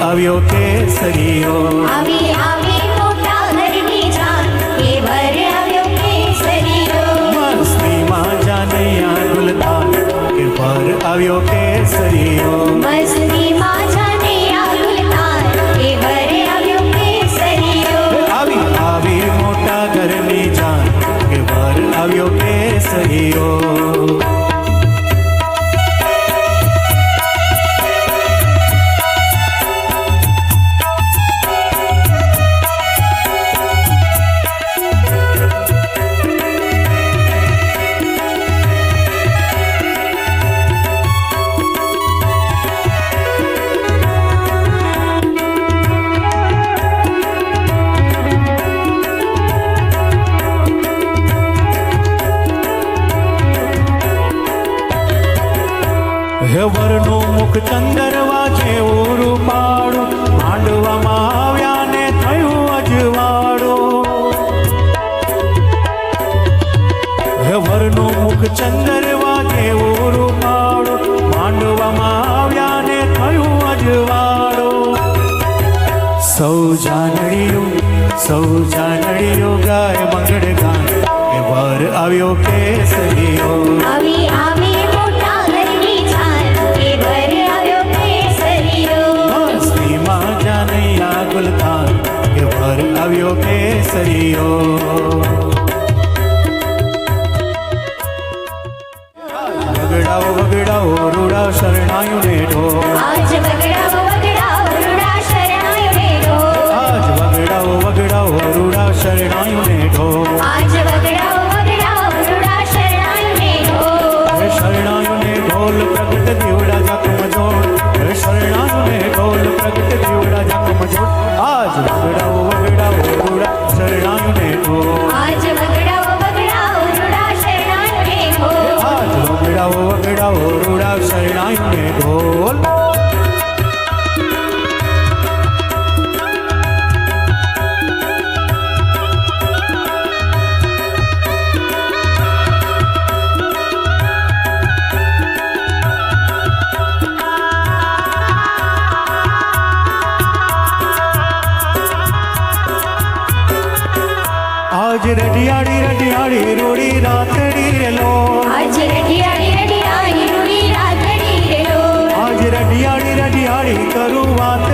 આવ્યો કેસરીઓ. આવી આવી મોટા ઘરની જાન કે વર આવ્યો કેસરીઓ. મસ્તીમાં જાનૈયા ડુલતા કે વર આવ્યો કેસરીઓ. મસ્તીમાં જાનૈયા ડુલતા કે વર આવ્યો કેસરીઓ. આવી આવી મોટા ઘરની જાન કે વર આવ્યો કેસરીઓ. હે વરનું મુખ ચંદરવા જેવું રૂપાળું, માંડવામાં આવ્યા ને થયું અજવાળું. હે વરનું મુખ ચંદરવા જેવું રૂપાળું, માંડવામાં આવ્યા ને થયું અજવાળું. સૌ જાનડીઓ ગાય મંગળ ગાન કે વર આવ્યો કેસરીઓ. આવી આવી મોટા ઘરની જાન કે વર આવ્યો કેસરીઓ. મસ્તીમાં જાનૈયા ગુલતાન કે વર આવ્યો કેસરીઓ. વગડાઓ વગડાઓ રૂડા શરણાયું ને ઢોલ. આજ વગડાઓ વગડાઓ રૂડા શરણાયું ને ઢોલ. આજ વગડાઓ વગડાઓ રૂડા શરણાયું ને ઢોલ. આજ વગડાઓ વગડાઓ રૂડા શરણાયું ને ઢોલ. હે શરણાયું ને ઢોલ પ્રગટ દીવડા જખમ જોડ. હે શરણાયું ને ઢોલ પ્રગટ દીવડા જખમ જોડ. આજ વગડાઓ વગડાઓ રૂડા શરણાયું ને ઢોલ. આજ વગડાઓ વગડાઓ રૂડા શરણાયું ને ઢોલ. આજ વગડાઓ વગડાઓ રૂડા શરણાયું ને ઢોલ. આજ રઢિયાળી રોડી રાતડી રેલો. આજ રઢિયાળી રઢિયાળી રૂડી રાતડી રેલો. આજ રઢિયાળી કરું વાત